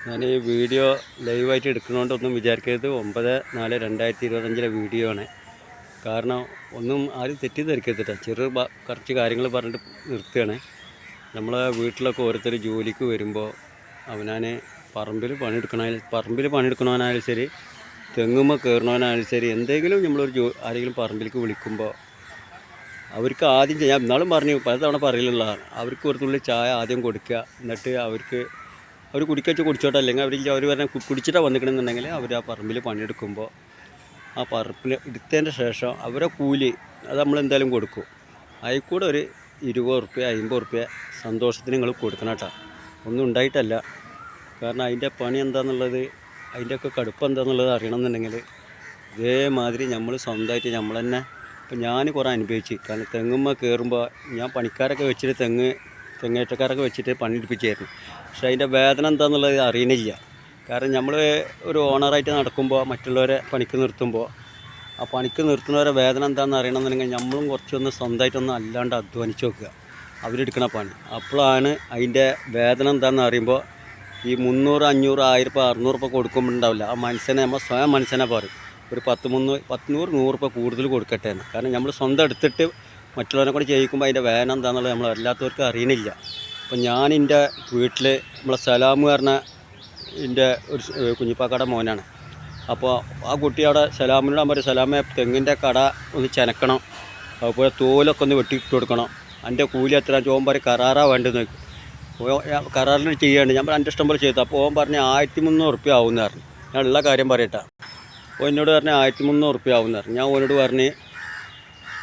ഞാൻ ഈ വീഡിയോ ലൈവായിട്ട് എടുക്കുന്നതുകൊണ്ടൊന്നും വിചാരിക്കരുത്. 9/4/2025 വീഡിയോ ആണ്. കാരണം ഒന്നും ആരും തെറ്റിദ്ധരിക്കരുത്. കുറച്ച് കാര്യങ്ങൾ പറഞ്ഞിട്ട് നിർത്തുകയാണ്. നമ്മളെ വീട്ടിലൊക്കെ ഓരോരുത്തർ ജോലിക്ക് വരുമ്പോൾ അവനാനെ പറമ്പിൽ പണിയെടുക്കണവനായാലും ശരി, തെങ്ങുമ്മ കയറണവനായാലും ശരി, എന്തെങ്കിലും നമ്മളൊരു ആരെങ്കിലും പറമ്പിലേക്ക് വിളിക്കുമ്പോൾ അവർക്ക് ആദ്യം ചെയ്യാം. എന്നാലും പറഞ്ഞു പലതവണ പറയലുള്ളതാണ്, അവർക്ക് ഒരു തുള്ളി ചായ ആദ്യം കൊടുക്കുക. എന്നിട്ട് അവർ കുടിച്ചോട്ടെ, അല്ലെങ്കിൽ അവർ പറഞ്ഞാൽ കുടിച്ചിട്ടാണ് വന്നിക്കണമെന്നുണ്ടെങ്കിൽ അവർ ആ പറമ്പിൽ പണിയെടുക്കുമ്പോൾ ആ പറമ്പിൽ എടുത്തതിൻ്റെ ശേഷം അവരെ കൂലി അത് നമ്മളെന്തായാലും കൊടുക്കും. അതിൽക്കൂടെ ഒരു 20 റുപ്യ 50 റുപ്യ സന്തോഷത്തിന് നിങ്ങൾ കൊടുക്കണം കേട്ടോ. ഒന്നും ഉണ്ടായിട്ടല്ല. കാരണം അതിൻ്റെ പണി എന്താണെന്നുള്ളത്, അതിൻ്റെയൊക്കെ കടുപ്പം എന്താണെന്നുള്ളത് അറിയണമെന്നുണ്ടെങ്കിൽ ഇതേമാതിരി നമ്മൾ സ്വന്തമായിട്ട് നമ്മൾ തന്നെ. ഇപ്പം ഞാൻ കുറേ അനുഭവിച്ച്. കാരണം തെങ്ങുമ്മ കയറുമ്പോൾ ഞാൻ പണിക്കാരൊക്കെ വെച്ചിട്ട് തെങ്ങേറ്റക്കാരൊക്കെ വെച്ചിട്ട് പണിയെടുപ്പിച്ചായിരുന്നു. പക്ഷേ അതിൻ്റെ വേദന എന്താണെന്നുള്ളത് അറിയണില്ല. കാരണം നമ്മൾ ഒരു ഓണറായിട്ട് നടക്കുമ്പോൾ മറ്റുള്ളവരെ പണിക്ക് നിർത്തുമ്പോൾ ആ പണിക്ക് നിർത്തുന്നവരെ വേദന എന്താണെന്ന് അറിയണമെന്നുണ്ടെങ്കിൽ നമ്മളും കുറച്ചൊന്ന് സ്വന്തമായിട്ടൊന്ന് അല്ലാണ്ട് അധ്വാനിച്ച് നോക്കുക, അവരെടുക്കണ പണി. അപ്പോഴാണ് അതിൻ്റെ വേദന എന്താണെന്ന് അറിയുമ്പോൾ ഈ 300, 500, 1000, 600 കൊടുക്കുമ്പോൾ ഉണ്ടാവില്ല. ആ മനുഷ്യനെ നമ്മൾ സ്വയം മനുഷ്യനെ പറയും ഒരു 10, 100, 100 രൂപ കൂടുതൽ കൊടുക്കട്ടെ എന്ന്. കാരണം നമ്മൾ സ്വന്തം എടുത്തിട്ട് മറ്റുള്ളവരെ കൂടെ ചെയ്യിക്കുമ്പോൾ അതിൻ്റെ വേദന എന്താണെന്നുള്ളത് നമ്മൾ എല്ലാത്തവർക്കും അറിയണില്ല. അപ്പം ഞാൻ എൻ്റെ വീട്ടിൽ നമ്മളെ സലാമ് പറഞ്ഞ എൻ്റെ ഒരു കുഞ്ഞിപ്പാക്കയുടെ മോനാണ്. അപ്പോൾ ആ കുട്ടി അവിടെ സലാമിനോട് ഞാൻ പറയും, സലാമെ തെങ്ങിൻ്റെ കട ഒന്ന് ചെനക്കണം, അതുപോലെ തോലൊക്കെ ഒന്ന് വെട്ടിയിട്ട് കൊടുക്കണം, എൻ്റെ കൂലി എത്ര ചോൻ പറയും കരാറാണ് വേണ്ടത് നോക്കും. കരാറിന് ചെയ്യേണ്ട ഞാൻ എൻ്റെ ഇഷ്ടം പോലെ ചെയ്തു. അപ്പോൾ ഓൻ പറഞ്ഞ് 1300 റുപ്യ ആവുമെന്ന് പറഞ്ഞു. ഞാൻ ഉള്ള കാര്യം പറയട്ടെ. അപ്പോൾ എന്നോട് പറഞ്ഞ് 1300 റുപ്യ ആവുമെന്ന് പറഞ്ഞു. ഞാൻ ഓനോട് പറഞ്ഞ്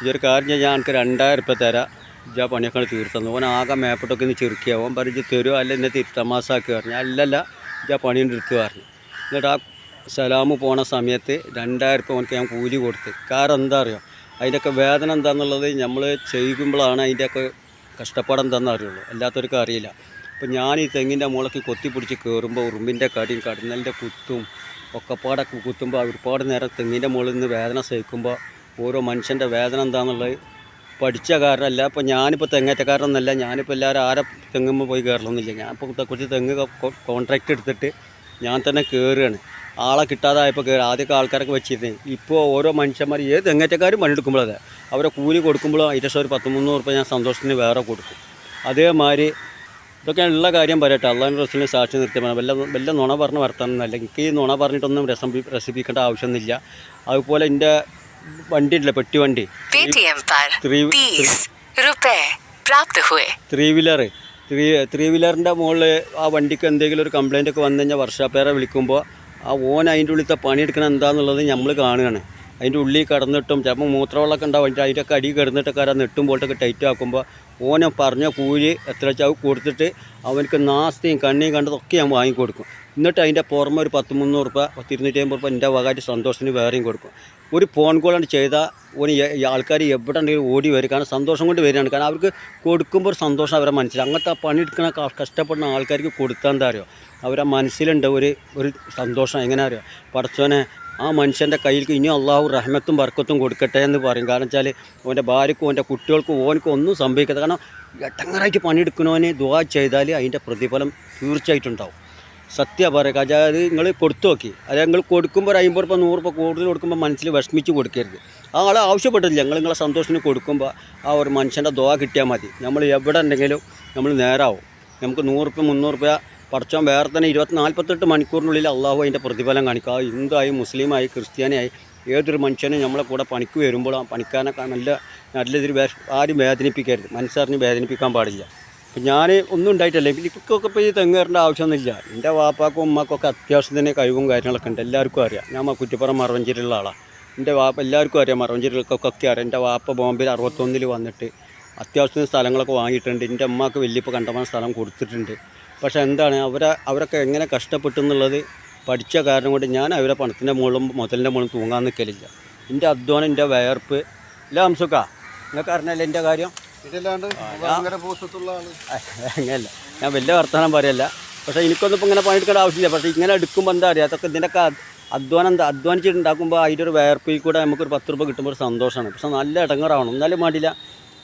ഇതൊരു കാര്യം ഞാൻ എനിക്ക് 2000 റുപ്യ തരാം, ഇജാ പണിയൊക്കെ തീർത്തെന്ന്. ഓൻ ആകെ മേപ്പെട്ടൊക്കെ ഒന്ന് ചെറുക്കുക. ഓൻ പറഞ്ഞ് തരുമോ അല്ല എന്നെ തമാസാക്കി പറഞ്ഞു. അല്ലല്ല ഇജാ പണിയുടെ എടുത്ത് പറഞ്ഞു. എന്നിട്ട് ആ സലാമ് പോണ സമയത്ത് 2000 റുപ്യ ഓനക്ക് ഞാൻ കൂലി കൊടുത്ത്. കാരണം എന്താ അറിയോ, അതിൻ്റെയൊക്കെ വേദന എന്താണെന്നുള്ളത് നമ്മൾ ചെയ്യുമ്പോഴാണ് അതിൻ്റെയൊക്കെ കഷ്ടപ്പാട് എന്താണെന്ന് അറിയുള്ളൂ, അല്ലാത്തവർക്ക് അറിയില്ല. അപ്പോൾ ഞാൻ ഈ തെങ്ങിൻ്റെ മുളക്ക് കൊത്തിപ്പിടിച്ച് കയറുമ്പോൾ ഉറുമ്പിൻ്റെ കടിയും കടന്നലിൻ്റെ കുത്തും ഒക്കെപ്പാടൊക്കെ കുത്തുമ്പോൾ ഒരുപാട് നേരം തെങ്ങിൻ്റെ മുകളിൽ നിന്ന് വേദന സഹിക്കുമ്പോൾ ഓരോ മനുഷ്യൻ്റെ വേദന എന്താണെന്നുള്ളത് പഠിച്ച കാരണമല്ല. ഇപ്പോൾ ഞാനിപ്പോൾ തെങ്ങേറ്റക്കാരനൊന്നുമല്ല, ഞാനിപ്പോൾ എല്ലാവരും ആരെ തെങ്ങുമ്പോൾ പോയി കയറലൊന്നുമില്ല. ഞാനിപ്പോൾ കുറച്ച് തെങ്ങ് കോൺട്രാക്റ്റ് എടുത്തിട്ട് ഞാൻ തന്നെ കയറുകയാണ്. ആളെ കിട്ടാതായപ്പോൾ ആദ്യമൊക്കെ ആൾക്കാരൊക്കെ വെച്ചിരുന്നേ. ഇപ്പോൾ ഓരോ മനുഷ്യന്മാർ ഏത് തെങ്ങേറ്റക്കാരും പണിയെടുക്കുമ്പോഴത് അവരെ കൂലി കൊടുക്കുമ്പോഴോ അതിൻ്റെ ഒരു 10-300 റുപ്യ ഞാൻ സന്തോഷത്തിന് വേറെ കൊടുക്കും. അതേമാതിരി ഇതൊക്കെ ഉള്ള കാര്യം പറയട്ടെ. അള്ളാഹു റസൂലിനെ സാക്ഷി നിർത്തിയാൽ വല്ല നുണ പറഞ്ഞ് വർത്താനൊന്നുമല്ല. എനിക്ക് ഈ നുണ പറഞ്ഞിട്ടൊന്നും രസിപ്പിക്കേണ്ട ആവശ്യമൊന്നുമില്ല. അതുപോലെ എൻ്റെ വണ്ടി ഉണ്ടല്ലോ, പെട്ടി വണ്ടി, 3 വീലറിൻ്റെ മുകളിൽ ആ വണ്ടിക്ക് എന്തെങ്കിലും ഒരു കംപ്ലൈൻ്റ് ഒക്കെ വന്നു കഴിഞ്ഞാൽ വർഷാപ്പേരെ വിളിക്കുമ്പോൾ ആ ഓൻ അതിൻ്റെ ഉള്ളിലത്തെ പണിയെടുക്കണം എന്താണെന്നുള്ളത് നമ്മൾ കാണുകയാണ്. അതിൻ്റെ ഉള്ളിൽ കിടന്നിട്ടും ചിലപ്പോൾ മൂത്രവെള്ളമൊക്കെ ഉണ്ടാവും, അതിൻ്റെയൊക്കെ അടി കിടന്നിട്ടൊക്കെ ആ നെട്ടും ബോൾട്ടൊക്കെ ടൈറ്റ് ആക്കുമ്പോൾ ഓനെ പറഞ്ഞ കൂലി എത്ര വെച്ചാൽ കൊടുത്തിട്ട് അവനക്ക് നാസ്തിയും കണ്ണിയും കണ്ടതൊക്കെ ഞാൻ വാങ്ങിക്കൊടുക്കും. എന്നിട്ട് അതിൻ്റെ പുറമെ ഒരു 10-300 റുപ്യ 250 റുപ്യ എൻ്റെ വകായിട്ട് സന്തോഷത്തിന് വേറെയും കൊടുക്കും. ഒരു ഫോൺ കോളാണ് ചെയ്താൽ ഓന് ആൾക്കാർ എവിടെ ഉണ്ടെങ്കിലും ഓടി വരും. കാരണം സന്തോഷം കൊണ്ട് വരികയാണ്. കാരണം അവർക്ക് കൊടുക്കുമ്പോൾ ഒരു സന്തോഷം അവരെ മനസ്സിൽ. അങ്ങനത്തെ പണിയെടുക്കുന്ന കഷ്ടപ്പെടുന്ന ആൾക്കാർക്ക് കൊടുത്താൽ എന്താ അറിയോ, അവരെ മനസ്സിലുണ്ട് ഒരു സന്തോഷം. എങ്ങനെ അറിയോ, പടച്ചോനെ ആ മനുഷ്യൻ്റെ കയ്യിൽ ഇനിയും അള്ളാഹു റഹ്മത്തും ബർക്കത്തും കൊടുക്കട്ടെ എന്ന് പറയും. കാരണം വെച്ചാൽ ഓൻ്റെ ഭാര്യക്കും ഓൻ്റെ കുട്ടികൾക്കും ഓനക്കും ഒന്നും സംഭവിക്കാതെ. കാരണം എട്ടങ്ങറായിട്ട് പണിയെടുക്കണവന് ദുആ ചെയ്താൽ അതിൻ്റെ പ്രതിഫലം തീർച്ചയായിട്ടും ഉണ്ടാവും. സത്യം പറയുക. അതായത് നിങ്ങൾ കൊടുത്തു നോക്കി, അതായത് നിങ്ങൾ കൊടുക്കുമ്പോൾ 50 റുപ്യ 100 റുപ്യ കൂടുതൽ കൊടുക്കുമ്പോൾ മനസ്സിൽ വിഷമിച്ച് കൊടുക്കരുത്. ആ ആളെ ആവശ്യപ്പെട്ടില്ല, നിങ്ങളെ സന്തോഷത്തിന് കൊടുക്കുമ്പോൾ ആ ഒരു മനുഷ്യൻ്റെ ദുആ കിട്ടിയാൽ മതി. നമ്മൾ എവിടെ ഉണ്ടെങ്കിലും നമ്മൾ നേരാവും. നമുക്ക് 100 റുപ്യ 300 റുപ്യ പഠിച്ചോൻ വേറെ തന്നെ 48 മണിക്കൂറിനുള്ളിൽ അള്ളാഹു അതിൻ്റെ പ്രതിഫലം കാണിക്കുക. ഹിന്ദുവായി മുസ്ലിമായി ക്രിസ്ത്യാനിയായി ഏതൊരു മനുഷ്യനും നമ്മളെ കൂടെ പണിക്ക് വരുമ്പോൾ ആ പണിക്കാരനൊക്കെ നല്ലൊരു ആരും വേദനിപ്പിക്കരുത്, മനസ്സറിഞ്ഞ് വേദനിപ്പിക്കാൻ പാടില്ല. അപ്പം ഞാൻ ഒന്നും ഉണ്ടായിട്ടല്ല. എനിക്കൊക്കെ ഇപ്പോൾ ഈ തെങ്ങേറേണ്ട ആവശ്യമൊന്നുമില്ല. എൻ്റെ വാപ്പാക്കും ഉമ്മാക്കൊക്കെ അത്യാവശ്യം തന്നെ കഴിവും കാര്യങ്ങളൊക്കെ ഉണ്ട്, എല്ലാവർക്കും അറിയാം. ഞാൻ കുറ്റിപ്പുറം മറവഞ്ചേരിയുള്ള ആളാണ്. എൻ്റെ വാപ്പ എല്ലാവർക്കും അറിയാം, മറവഞ്ചേരികൾക്കൊക്കെ അറിയാം. എൻ്റെ വാപ്പ ബോംബെയിൽ 61 വന്നിട്ട് അത്യാവശ്യത്തിന് സ്ഥലങ്ങളൊക്കെ വാങ്ങിയിട്ടുണ്ട്. എൻ്റെ അമ്മക്ക് വലിയപ്പോൾ കണ്ടമാനം സ്ഥലം കൊടുത്തിട്ടുണ്ട്. പക്ഷേ എന്താണ് അവരൊക്കെ എങ്ങനെ കഷ്ടപ്പെട്ടു എന്നുള്ളത് പഠിച്ച കാരണം കൊണ്ട് ഞാൻ അവരെ പണത്തിൻ്റെ മുകളിലും മുതലിൻ്റെ മുകളിലും തൂങ്ങാൻ നിൽക്കലില്ല. എൻ്റെ അധ്വാനം, എൻ്റെ വയർപ്പ് ഇല്ല. അംസുക്ക നിങ്ങൾക്ക് അറിഞ്ഞല്ലേ എൻ്റെ കാര്യം. അങ്ങനെയല്ല, ഞാൻ വലിയ വർത്തമാനം പറയല്ല. പക്ഷേ എനിക്കൊന്നും ഇപ്പോൾ ഇങ്ങനെ പണിയെടുക്കേണ്ട ആവശ്യമില്ല. പക്ഷേ ഇങ്ങനെ എടുക്കുമ്പോൾ എന്താ അറിയാം, അതൊക്കെ ഇതിൻ്റെയൊക്കെ അധ്വാനിച്ചിട്ടുണ്ടാക്കുമ്പോൾ അതിൻ്റെ ഒരു വയർപ്പിൽ കൂടെ നമുക്കൊരു 10 രൂപ കിട്ടുമ്പോൾ ഒരു സന്തോഷമാണ്. പക്ഷേ നല്ല ഇടങ്ങറാവണം, എന്നാലും വേണ്ടില്ല.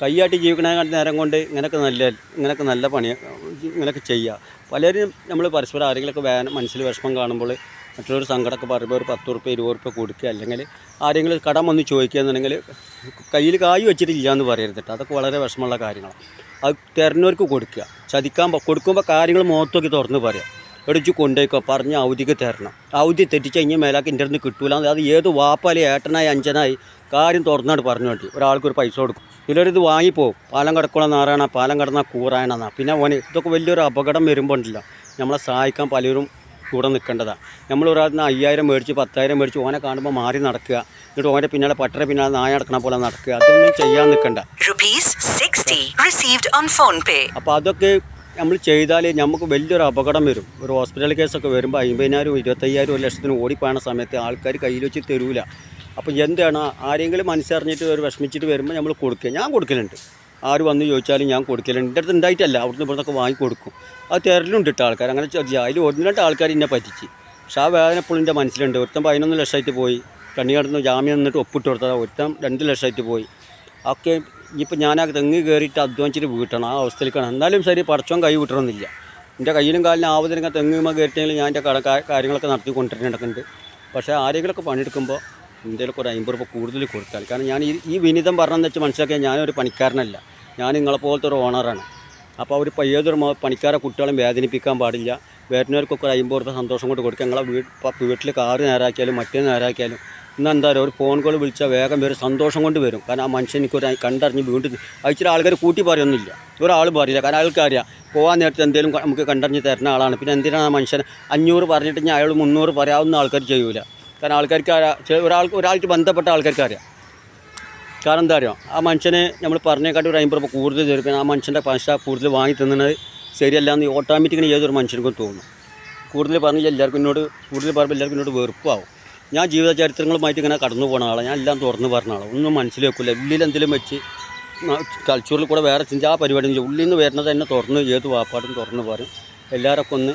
കൈയാട്ടി ജീവിക്കണ നേരം കൊണ്ട് ഇങ്ങനെയൊക്കെ നല്ല പണി ഇങ്ങനെയൊക്കെ ചെയ്യുക. പലരും നമ്മൾ പരസ്പരം ആരെങ്കിലുമൊക്കെ മനസ്സിൽ വിഷമം കാണുമ്പോൾ മറ്റുള്ളൊരു സങ്കടമൊക്കെ പറയുമ്പോൾ ഒരു 10 ഉറുപ്പ്യ 20 ഉറുപ്പ്യ കൊടുക്കുക, അല്ലെങ്കിൽ ആരെങ്കിലും കടം വന്ന് ചോദിക്കുക എന്നുണ്ടെങ്കിൽ കയ്യിൽ കായ് വെച്ചിട്ടില്ല എന്ന് പറയരുത്. അതൊക്കെ വളരെ വിഷമമുള്ള കാര്യങ്ങളാണ്. അത് തരുന്നവർക്ക് കൊടുക്കുക. കൊടുക്കുമ്പോൾ കാര്യങ്ങൾ മുഖത്തൊക്കെ തുറന്ന് പറയാം. എവിടെ വെച്ച് കൊണ്ടുപോയിക്കോ, പറഞ്ഞ് അവധിക്ക് തരണം. അവധി തെറ്റിച്ച് കഴിഞ്ഞാൽ മേലാക്ക് എൻ്റെ അടുത്ത് കിട്ടൂല. അത് ഏത് വാപ്പാലി ഏട്ടനായി അഞ്ചനായി കാര്യം തുറന്നാണ് പറഞ്ഞു വേണ്ടി ഒരാൾക്കൊരു പൈസ കൊടുക്കും. ചിലരിത് വാങ്ങിപ്പോവും. പാലം കടക്കുള്ള നാറായണ, പാലം കടന്നാൽ കൂറായണെന്നാ. പിന്നെ ഇതൊക്കെ വലിയൊരു അപകടം വരുമ്പോൾ ഉണ്ടല്ലോ, നമ്മളെ സഹായിക്കാൻ പലരും കൂടെ നിൽക്കേണ്ടതാണ്. നമ്മൾ ഒരാളിന് 5000 മേടിച്ച് 10,000 മേടിച്ച് ഓനെ കാണുമ്പോൾ മാറി നടക്കുക, എന്നിട്ട് ഓൻ്റെ പിന്നാലെ പട്ടര പിന്നാലെ നായ നടക്കണ പോലെ നടക്കുക, അതൊന്നും ചെയ്യാൻ നിൽക്കണ്ട. അപ്പോൾ അതൊക്കെ നമ്മൾ ചെയ്താൽ നമുക്ക് വലിയൊരു അപകടം വരും. ഒരു ഹോസ്പിറ്റൽ കേസൊക്കെ വരുമ്പോൾ 50,000 25,000 1 ലക്ഷത്തിന് ഓടിപ്പോണ സമയത്ത് ആൾക്കാർ കയ്യിൽ വെച്ച് തരൂല. അപ്പോൾ എന്താണ്, ആരെങ്കിലും മനസ്സറിഞ്ഞിട്ട് ഒരു വിഷമിച്ചിട്ട് വരുമ്പോൾ നമ്മൾ കൊടുക്കുക. ഞാൻ കൊടുക്കലുണ്ട്. ആര് വന്ന് ചോദിച്ചാലും ഞാൻ കൊടുക്കലുണ്ട്. എൻ്റെ അടുത്ത് ഉണ്ടായിട്ടല്ല, അവിടുന്ന് ഇവിടുന്നൊക്കെ വാങ്ങിക്കൊടുക്കും. അത് തരലുണ്ട് ഇട്ട ആൾക്കാർ. അങ്ങനെ അതിൽ 1-2 ആൾക്കാർ എന്നെ പറ്റിച്ച്. പക്ഷേ ആ വേദന എപ്പോഴും എൻ്റെ മനസ്സിലുണ്ട്. ഒരുത്തൻ 11 ലക്ഷമായിട്ട് പോയി, കണ്ണി കടന്ന് ജാമ്യം നിന്നിട്ട് ഒപ്പിട്ട് കൊടുത്തതാണ്. ഒരുത്തൻ 2 ലക്ഷമായിട്ട് പോയി. ഒക്കെ ഇനിയിപ്പോൾ ഞാൻ ആ തെങ്ങ് കയറിയിട്ട് അധ്വാനിച്ചിട്ട് വീട്ടണം, ആ അവസ്ഥയിലേക്കാണ്. എന്നാലും ശരി, പടച്ചോൻ കൈ വിട്ടണമെന്നില്ല. എൻ്റെ കയ്യിലും കാലിനും ആവതിനൊക്കെ തെങ്ങുമ്പോൾ കയറിയിട്ടെങ്കിൽ ഞാൻ എൻ്റെ കാര്യങ്ങളൊക്കെ നടത്തി കൊണ്ടുവരുന്നുണ്ട്. പക്ഷേ ആരെങ്കിലുമൊക്കെ പണിയെടുക്കുമ്പോൾ എന്തെങ്കിലുമൊക്കെ ഒരു 50 രൂപ കൂടുതൽ കൊടുത്താൽ. കാരണം ഞാൻ ഈ വിനീതം പറഞ്ഞതെന്ന് വെച്ച് മനസ്സിലാക്കിയാൽ ഞാനൊരു പണിക്കാരനല്ല, ഞാൻ നിങ്ങളെപ്പോലത്തെ ഒരു ഓണറാണ്. അപ്പോൾ അവർ ഏതൊരു പണിക്കാരെ കുട്ടികളെയും വേദനിപ്പിക്കാൻ പാടില്ല. വരുന്നവർക്കൊക്കെ ഒരു 50 രൂപ സന്തോഷം കൊണ്ട് കൊടുക്കുക. നിങ്ങളെ വീട്ടിൽ കാറ് നേരാക്കിയാലും മറ്റേ നേരാക്കിയാലും ഇന്ന് എന്താ പറയുക, ഒരു ഫോൺ കോൾ വിളിച്ചാൽ വേഗം വരും, സന്തോഷം കൊണ്ട് വരും. കാരണം ആ മനുഷ്യൻ എനിക്കൊരു കണ്ടറിഞ്ഞ് വീണ്ടും അയച്ചിട്ട് ആൾക്കാർ കൂട്ടി പറയൊന്നുമില്ല, ഒരാൾ പറയില്ല. കാരണം ആൾക്കറിയാം പോകാൻ നേരത്തെ എന്തെങ്കിലും നമുക്ക് കണ്ടറിഞ്ഞ് തരുന്ന ആളാണ്. പിന്നെ എന്തിനാണ് ആ മനുഷ്യൻ 500 പറഞ്ഞിട്ട് ഞാൻ അയാൾ 300 പറയാവുന്ന ആൾക്കാർ ചെയ്യൂല. കാരണം ആൾക്കാർക്ക് ഒരാൾക്ക് ബന്ധപ്പെട്ട ആൾക്കാർക്ക് അറിയാം. കാരണം എന്താ അറിയാം, ആ മനുഷ്യനെ നമ്മൾ പറഞ്ഞേക്കാട്ടി ഒരു 50 രൂപ കൂടുതൽ തരും. ആ മനുഷ്യൻ്റെ പൈസ കൂടുതൽ വാങ്ങി തിന്നുന്നത് ശരിയല്ല എന്ന് ഓട്ടോമാറ്റിക്കലി ഏതൊരു മനുഷ്യർക്കും തോന്നും. കൂടുതൽ പറഞ്ഞാൽ എല്ലാവർക്കും എന്നോട് വെറുപ്പാവും. ഞാൻ ജീവിത ചരിത്രങ്ങളുമായിട്ട് ഇങ്ങനെ കടന്നു പോകുന്ന ആളാണ്. ഞാൻ എല്ലാം തുറന്ന് പറഞ്ഞ ആളാണ്. ഒന്നും മനസ്സിലാക്കില്ല. ഉള്ളിൽ എന്തെങ്കിലും വെച്ച് തലച്ചോറിൽ കൂടെ വേറെ ചിന്ത ആ പരിപാടി ഉള്ളിൽ നിന്ന് വരുന്നത് തന്നെ തുറന്ന് ഏത് വാപ്പാടും തുറന്ന് പറയും. എല്ലാവരൊക്കെ ഒന്ന്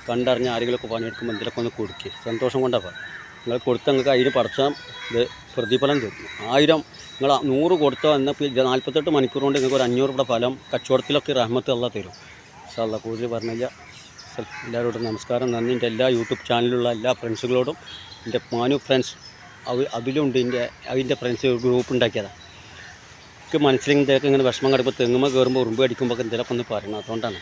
കണ്ടറിഞ്ഞ് ആരെങ്കിലുമൊക്കെ പണിയെടുക്കുമ്പോൾ എന്തെങ്കിലുമൊക്കെ ഒന്ന് കൊടുക്കുക. സന്തോഷം കൊണ്ടാണ് പറയും. നിങ്ങൾ കൊടുത്ത നിങ്ങൾക്ക് അതിന് പഠിച്ചാൽ ഇത് പ്രതിഫലം തരും. 1000 നിങ്ങൾ 100 കൊടുത്തോ എന്നാൽ 48 മണിക്കൂർ കൊണ്ട് നിങ്ങൾക്ക് ഒരു 500 രൂപ ഫലം കച്ചവടത്തിലൊക്കെ റഹ്മത്ത് അല്ലാഹ് തരും. ഇൻഷാ അല്ലാഹ്. കൂടുതൽ പറഞ്ഞില്ല. എല്ലാവരോടും നമസ്കാരം, നന്ദി. എൻ്റെ എല്ലാ യൂട്യൂബ് ചാനലിലുള്ള എല്ലാ ഫ്രണ്ട്സുകളോടും, എൻ്റെ മാനു ഫ്രണ്ട്സ് അതിലുണ്ട്, അതിൻ്റെ ഫ്രണ്ട്സ് ഗ്രൂപ്പ് ഉണ്ടാക്കിയതാണ്. എനിക്ക് മനസ്സിലെങ്കിൽ ഇങ്ങനെ വിഷമം കിടക്കുമ്പോൾ തെങ്ങുമ്പോൾ കയറുമ്പോൾ ഉറുമ്പ് അടിക്കുമ്പോൾ എന്തെങ്കിലുമൊക്കെ ഒന്ന് പറയണം. അതുകൊണ്ടാണ്.